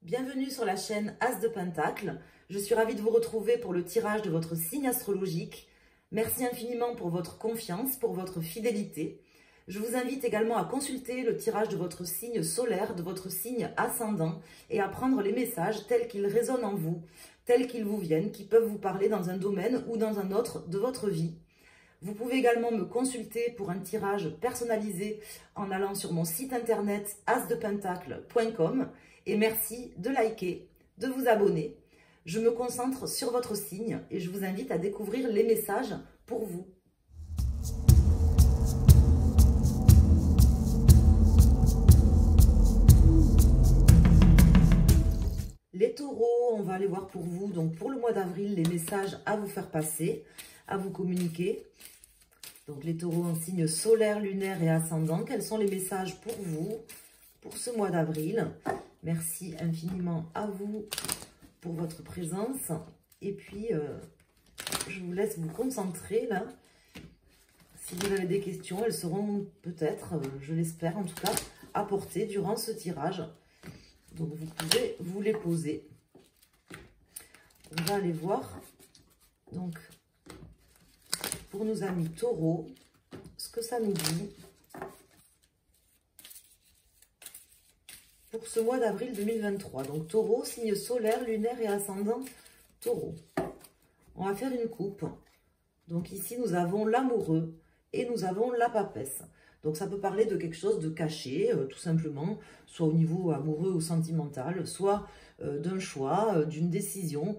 Bienvenue sur la chaîne As de Pentacle. Je suis ravie de vous retrouver pour le tirage de votre signe astrologique. Merci infiniment pour votre confiance, pour votre fidélité. Je vous invite également à consulter le tirage de votre signe solaire, de votre signe ascendant et à prendre les messages tels qu'ils résonnent en vous, tels qu'ils vous viennent, qui peuvent vous parler dans un domaine ou dans un autre de votre vie. Vous pouvez également me consulter pour un tirage personnalisé en allant sur mon site internet asdepentacle.com et merci de liker, de vous abonner. Je me concentre sur votre signe et je vous invite à découvrir les messages pour vous. Les taureaux, on va aller voir pour vous, donc pour le mois d'avril, les messages à vous faire passer, à vous communiquer. Donc les taureaux en signe solaire, lunaire et ascendant, quels sont les messages pour vous, pour ce mois d'avril? Merci infiniment à vous pour votre présence. Et puis, je vous laisse vous concentrer là. Si vous avez des questions, elles seront peut-être, je l'espère en tout cas, apportées durant ce tirage. Donc vous pouvez vous les poser. On va aller voir donc pour nos amis taureaux ce que ça nous dit pour ce mois d'avril 2023. Donc taureau, signe solaire, lunaire et ascendant taureau. On va faire une coupe. Donc ici nous avons l'amoureux et nous avons la papesse. Donc ça peut parler de quelque chose de caché, tout simplement, soit au niveau amoureux ou sentimental, soit d'un choix, d'une décision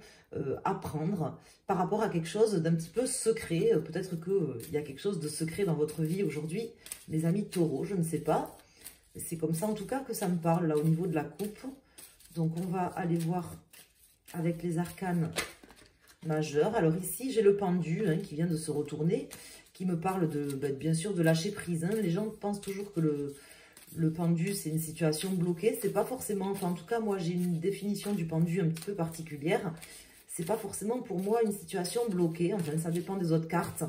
à prendre par rapport à quelque chose d'un petit peu secret. Peut-être qu'il y a quelque chose de secret dans votre vie aujourd'hui, mes amis taureaux, je ne sais pas. C'est comme ça en tout cas que ça me parle là au niveau de la coupe. Donc on va aller voir avec les arcanes majeurs. Alors ici j'ai le pendu qui vient de se retourner, qui me parle de, bien sûr, de lâcher prise. Les gens pensent toujours que le pendu, c'est une situation bloquée. C'est pas forcément, enfin en tout cas, moi j'ai une définition du pendu un petit peu particulière. C'est pas forcément pour moi une situation bloquée. Enfin, ça dépend des autres cartes.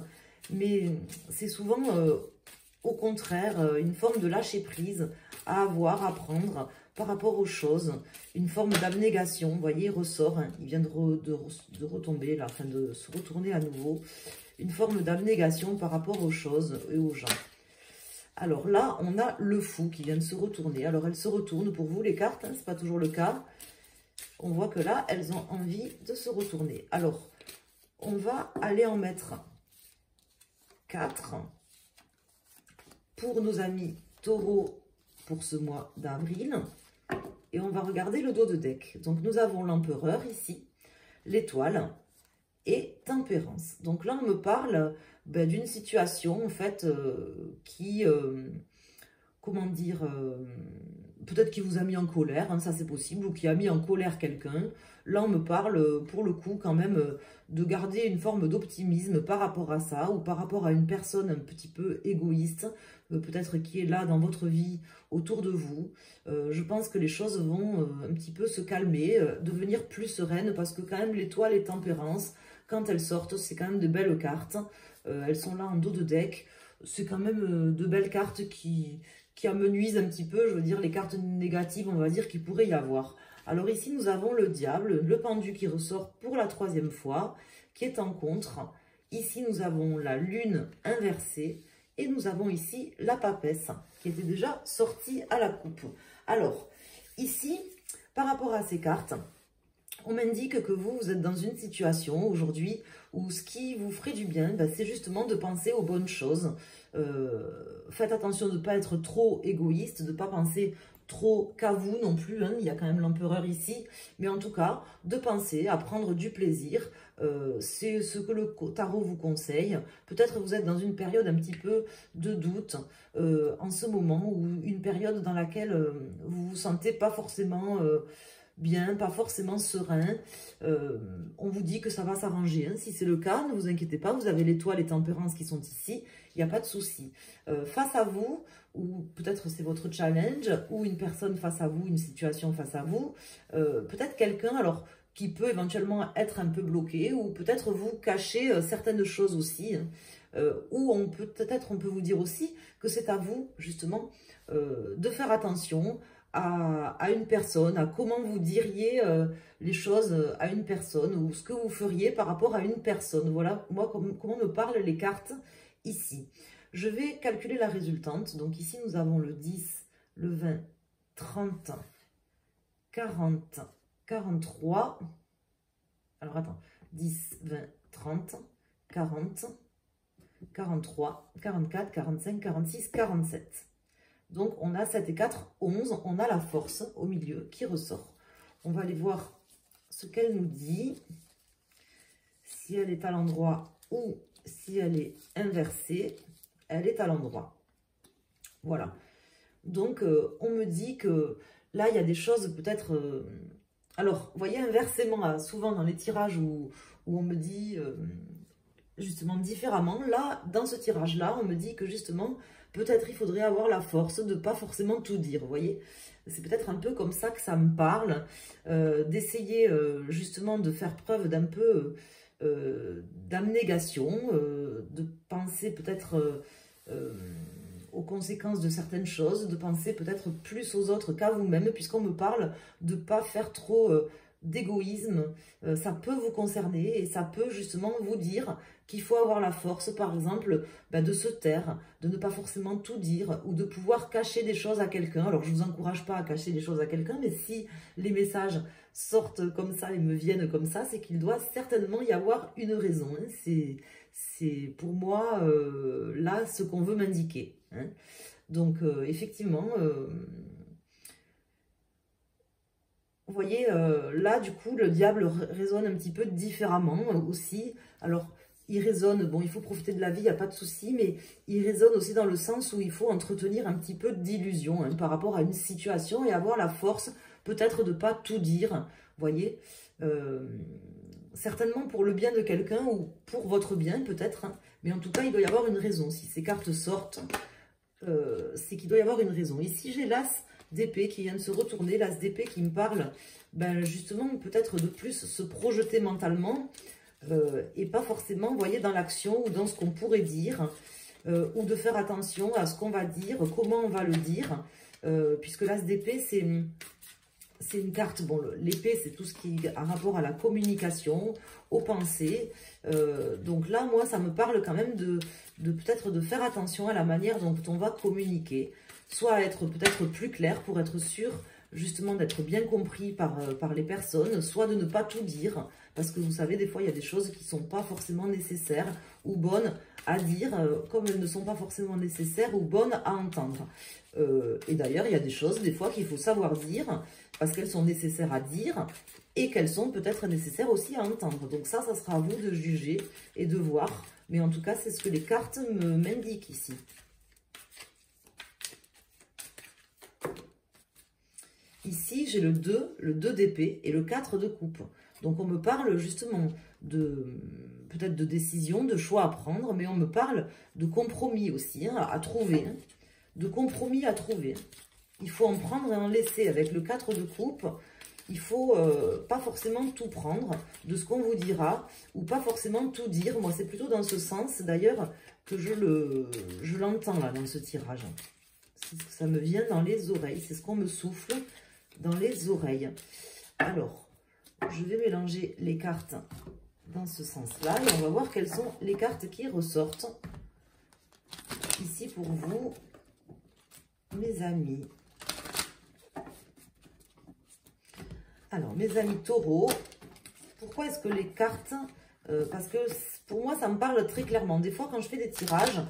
Mais c'est souvent, au contraire, une forme de lâcher prise à avoir, à prendre par rapport aux choses. Une forme d'abnégation. Vous voyez, il ressort. Il vient de retomber, là, enfin de se retourner à nouveau. Une forme d'abnégation par rapport aux choses et aux gens. Alors là, on a le fou qui vient de se retourner. Alors, elle se retourne pour vous, les cartes, c'est pas toujours le cas. On voit que là, elles ont envie de se retourner. Alors, on va aller en mettre 4 pour nos amis taureaux pour ce mois d'avril. Et on va regarder le dos de deck. Donc, nous avons l'empereur ici, l'étoile et tempérance. Donc là, on me parle d'une situation, en fait, qui, comment dire, peut-être qui vous a mis en colère, ça c'est possible, ou qui a mis en colère quelqu'un. Là, on me parle, pour le coup, quand même, de garder une forme d'optimisme par rapport à ça, ou par rapport à une personne un petit peu égoïste, peut-être qui est là dans votre vie, autour de vous. Je pense que les choses vont un petit peu se calmer, devenir plus sereines, parce que quand même, l'étoile et tempérance, quand elles sortent, c'est quand même de belles cartes. Elles sont là en dos de deck. C'est quand même de belles cartes qui amenuisent un petit peu, je veux dire, les cartes négatives, on va dire, qu'il pourrait y avoir. Alors ici, nous avons le diable, le pendu qui ressort pour la 3e fois, qui est en contre. Ici, nous avons la lune inversée. Et nous avons ici la papesse, qui était déjà sortie à la coupe. Alors, ici, par rapport à ces cartes, on m'indique que vous êtes dans une situation aujourd'hui où ce qui vous ferait du bien, c'est justement de penser aux bonnes choses. Faites attention de ne pas être trop égoïste, de ne pas penser trop qu'à vous non plus. Il y a quand même l'empereur ici. Mais en tout cas, de penser à prendre du plaisir. C'est ce que le tarot vous conseille. Peut-être vous êtes dans une période un petit peu de doute en ce moment, ou une période dans laquelle vous vous sentez pas forcément bien, pas forcément serein. On vous dit que ça va s'arranger. Si c'est le cas, ne vous inquiétez pas, vous avez l'étoile et tempérance qui sont ici, il n'y a pas de souci. Face à vous, ou peut-être c'est votre challenge, ou une personne face à vous, une situation face à vous, peut-être quelqu'un alors qui peut éventuellement être un peu bloqué, ou peut-être vous cacher certaines choses aussi, ou peut-être on peut vous dire aussi que c'est à vous justement de faire attention à une personne, à comment vous diriez les choses à une personne, ou ce que vous feriez par rapport à une personne. Voilà, moi, comment me parlent les cartes ici. Je vais calculer la résultante. Donc ici, nous avons le 10, le 20, 30, 40, 43. Alors, attends. 10, 20, 30, 40, 43, 44, 45, 46, 47. Donc, on a 7 et 4, 11. On a la force au milieu qui ressort. On va aller voir ce qu'elle nous dit. Si elle est à l'endroit ou si elle est inversée, elle est à l'endroit. Voilà. Donc, on me dit que là, il y a des choses peut-être... alors, vous voyez, inversement, souvent dans les tirages où on me dit justement différemment, là, dans ce tirage-là, on me dit que justement, peut-être il faudrait avoir la force de ne pas forcément tout dire, vous voyez. C'est peut-être un peu comme ça que ça me parle, d'essayer justement de faire preuve d'un peu d'abnégation, de penser peut-être... aux conséquences de certaines choses, de penser peut-être plus aux autres qu'à vous-même, puisqu'on me parle de ne pas faire trop d'égoïsme. Ça peut vous concerner et ça peut justement vous dire qu'il faut avoir la force, par exemple, de se taire, de ne pas forcément tout dire ou de pouvoir cacher des choses à quelqu'un. Alors, je ne vous encourage pas à cacher des choses à quelqu'un, mais si les messages sortent comme ça et me viennent comme ça, c'est qu'il doit certainement y avoir une raison. Hein. C'est pour moi, là, ce qu'on veut m'indiquer. Hein. Donc, effectivement, vous voyez, là, du coup, le diable résonne un petit peu différemment aussi. Alors, il résonne, bon, il faut profiter de la vie, il n'y a pas de souci, mais il résonne aussi dans le sens où il faut entretenir un petit peu d'illusion hein, par rapport à une situation et avoir la force, peut-être, de ne pas tout dire. Vous voyez, certainement pour le bien de quelqu'un ou pour votre bien, peut-être, hein, mais en tout cas, il doit y avoir une raison. Si ces cartes sortent, c'est qu'il doit y avoir une raison. Ici, j'ai l'as d'épée qui vient de se retourner, l'as d'épée qui me parle justement peut-être de plus se projeter mentalement et pas forcément, vous voyez, dans l'action ou dans ce qu'on pourrait dire ou de faire attention à ce qu'on va dire, comment on va le dire, puisque l'as d'épée, c'est une carte, bon, l'épée, c'est tout ce qui a rapport à la communication, aux pensées. Donc là, moi, ça me parle quand même de peut-être de faire attention à la manière dont on va communiquer. Soit être peut-être plus clair pour être sûr, justement, d'être bien compris par les personnes. Soit de ne pas tout dire. Parce que vous savez, des fois, il y a des choses qui ne sont pas forcément nécessaires ou bonnes à dire, comme elles ne sont pas forcément nécessaires ou bonnes à entendre. Et d'ailleurs, il y a des choses, des fois, qu'il faut savoir dire parce qu'elles sont nécessaires à dire et qu'elles sont peut-être nécessaires aussi à entendre. Donc ça sera à vous de juger et de voir. Mais en tout cas, c'est ce que les cartes m'indiquent ici. Ici, j'ai le 2 d'épée et le 4 de coupe. Donc on me parle justement peut-être de décision, de choix à prendre, mais on me parle de compromis aussi, hein, à trouver. Hein, de compromis à trouver. Il faut en prendre et en laisser. Avec le 4 de coupe, il ne faut pas forcément tout prendre de ce qu'on vous dira, ou pas forcément tout dire. Moi, c'est plutôt dans ce sens, d'ailleurs, que je l'entends là, dans ce tirage. Ça me vient dans les oreilles. C'est ce qu'on me souffle dans les oreilles. Alors, je vais mélanger les cartes dans ce sens-là et on va voir quelles sont les cartes qui ressortent ici pour vous, mes amis. Alors, mes amis taureaux, pourquoi est-ce que les cartes... parce que pour moi, ça me parle très clairement. Des fois, quand je fais des tirages,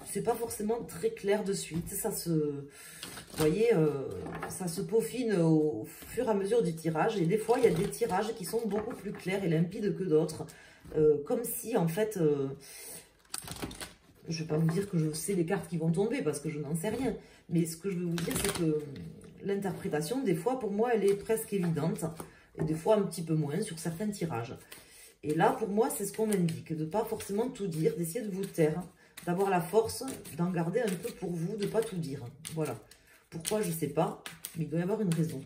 c'est pas forcément très clair de suite. Ça se... Vous voyez, ça se peaufine au fur et à mesure du tirage. Et des fois, il y a des tirages qui sont beaucoup plus clairs et limpides que d'autres. Comme si, en fait... je ne vais pas vous dire que je sais les cartes qui vont tomber parce que je n'en sais rien. Mais ce que je veux vous dire, c'est que l'interprétation, des fois, pour moi, elle est presque évidente. Et des fois, un petit peu moins sur certains tirages. Et là, pour moi, c'est ce qu'on m'indique. De ne pas forcément tout dire, d'essayer de vous taire. D'avoir la force d'en garder un peu pour vous, de ne pas tout dire. Voilà. Pourquoi, je ne sais pas. Mais il doit y avoir une raison.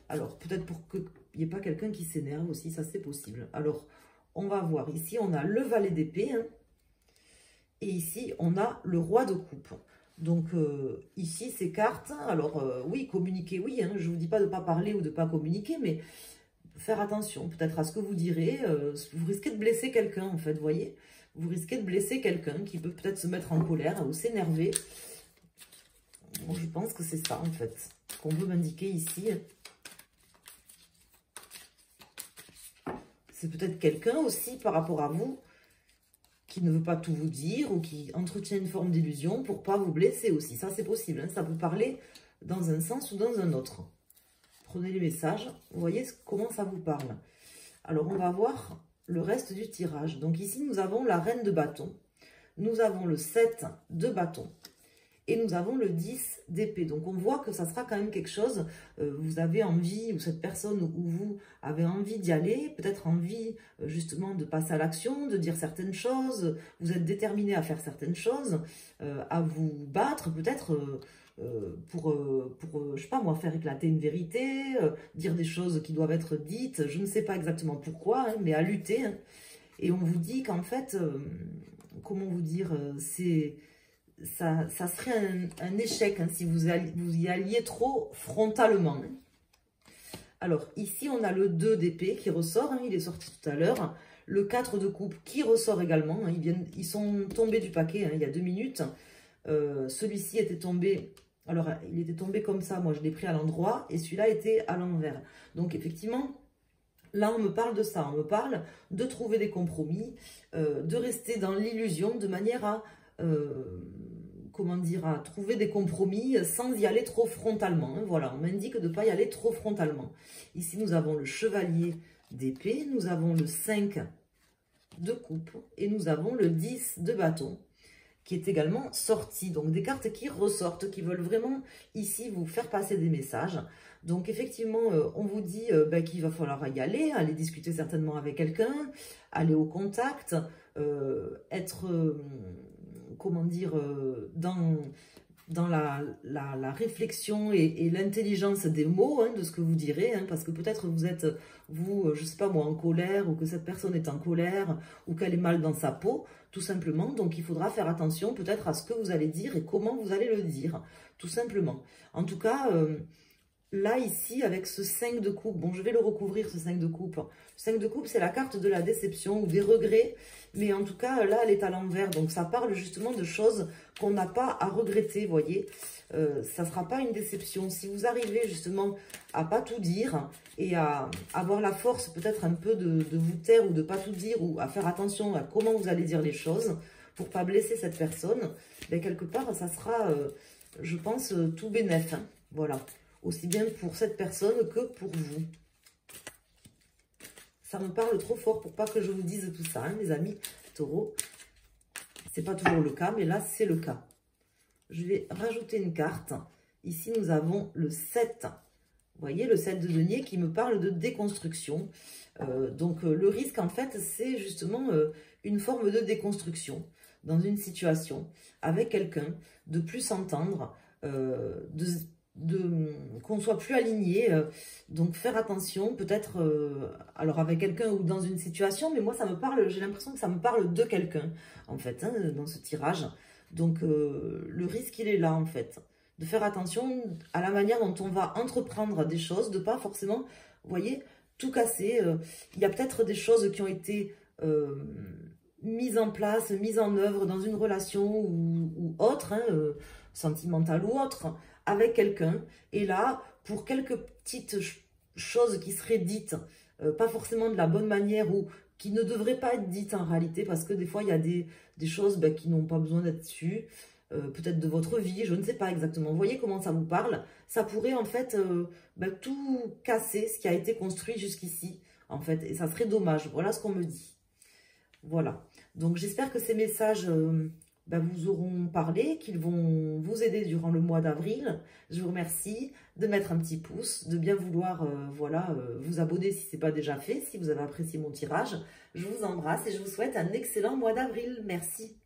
Alors, peut-être pour qu'il n'y ait pas quelqu'un qui s'énerve aussi, ça c'est possible. Alors, on va voir. Ici, on a le valet d'épée. Hein. Et ici, on a le roi de coupe. Donc, ici, ces cartes, alors oui, communiquer, oui, hein, je ne vous dis pas de ne pas parler ou de ne pas communiquer, mais faire attention peut-être à ce que vous direz. Vous risquez de blesser quelqu'un, en fait, vous voyez. Vous risquez de blesser quelqu'un qui peut peut-être se mettre en colère ou s'énerver. Bon, je pense que c'est ça, en fait, qu'on veut m'indiquer ici. C'est peut-être quelqu'un aussi, par rapport à vous, qui ne veut pas tout vous dire ou qui entretient une forme d'illusion pour pas vous blesser aussi. Ça, c'est possible, hein. Ça peut parler dans un sens ou dans un autre. Prenez les messages, vous voyez comment ça vous parle. Alors, on va voir le reste du tirage. Donc ici, nous avons la reine de bâton. Nous avons le 7 de bâton. Et nous avons le 10 d'épée. Donc, on voit que ça sera quand même quelque chose. Vous avez envie, ou cette personne ou vous avez envie d'y aller. Peut-être envie, justement, de passer à l'action, de dire certaines choses. Vous êtes déterminé à faire certaines choses, à vous battre, peut-être pour je sais pas moi, faire éclater une vérité, dire des choses qui doivent être dites. Je ne sais pas exactement pourquoi, hein, mais à lutter. Hein. Et on vous dit qu'en fait, comment vous dire, ça serait un échec hein, si vous y alliez trop frontalement. Alors, ici, on a le 2 d'épée qui ressort, hein, il est sorti tout à l'heure. Le 4 de coupe qui ressort également. Hein, ils sont tombés du paquet hein, il y a 2 minutes. Celui-ci était tombé... Alors, il était tombé comme ça, moi je l'ai pris à l'endroit, et celui-là était à l'envers. Donc, effectivement, là, on me parle de ça. On me parle de trouver des compromis, de rester dans l'illusion de manière à... comment dire, à trouver des compromis sans y aller trop frontalement. Hein. Voilà, on m'indique de ne pas y aller trop frontalement. Ici, nous avons le chevalier d'épée, nous avons le 5 de coupe et nous avons le 10 de bâton qui est également sorti. Donc, des cartes qui ressortent, qui veulent vraiment ici vous faire passer des messages. Donc, effectivement, on vous dit qu'il va falloir y aller discuter certainement avec quelqu'un, aller au contact, être... comment dire, dans la réflexion et l'intelligence des mots, hein, de ce que vous direz, hein, parce que peut-être vous êtes, je sais pas moi, en colère, ou que cette personne est en colère, ou qu'elle est mal dans sa peau, tout simplement. Donc, il faudra faire attention peut-être à ce que vous allez dire et comment vous allez le dire, tout simplement. En tout cas... là, ici, avec ce 5 de coupe, bon, je vais le recouvrir, ce 5 de coupe. Le 5 de coupe, c'est la carte de la déception ou des regrets. Mais en tout cas, là, elle est à l'envers. Donc, ça parle justement de choses qu'on n'a pas à regretter, vous voyez. Ça ne sera pas une déception. Si vous arrivez justement à pas tout dire et à avoir la force peut-être un peu de vous taire ou de pas tout dire ou à faire attention à comment vous allez dire les choses pour pas blesser cette personne, ben, quelque part, ça sera, je pense, tout bénef. Hein. Voilà. Aussi bien pour cette personne que pour vous. Ça me parle trop fort pour pas que je vous dise tout ça, hein, mes amis taureaux. C'est pas toujours le cas, mais là, c'est le cas. Je vais rajouter une carte. Ici, nous avons le 7. Vous voyez, le 7 de denier qui me parle de déconstruction. Donc, le risque, en fait, c'est justement une forme de déconstruction dans une situation avec quelqu'un, de plus s'entendre, qu'on soit plus aligné, donc faire attention peut-être alors avec quelqu'un ou dans une situation, mais moi ça me parle, j'ai l'impression que ça me parle de quelqu'un en fait hein, dans ce tirage. Donc le risque il est là en fait, de faire attention à la manière dont on va entreprendre des choses, de pas forcément, vous voyez, tout casser. Il y a peut-être des choses qui ont été mises en place, mises en œuvre dans une relation ou autre, hein, sentimentale ou autre, avec quelqu'un, et là, pour quelques petites choses qui seraient dites, pas forcément de la bonne manière, ou qui ne devraient pas être dites en réalité, parce que des fois, il y a des choses qui n'ont pas besoin d'être sues, peut-être de votre vie, je ne sais pas exactement. Vous voyez comment ça vous parle? Ça pourrait en fait tout casser ce qui a été construit jusqu'ici, en fait, et ça serait dommage. Voilà ce qu'on me dit. Voilà. Donc, j'espère que ces messages... vous auront parlé, qu'ils vont vous aider durant le mois d'avril. Je vous remercie de mettre un petit pouce, de bien vouloir vous abonner si ce n'est pas déjà fait, si vous avez apprécié mon tirage. Je vous embrasse et je vous souhaite un excellent mois d'avril. Merci.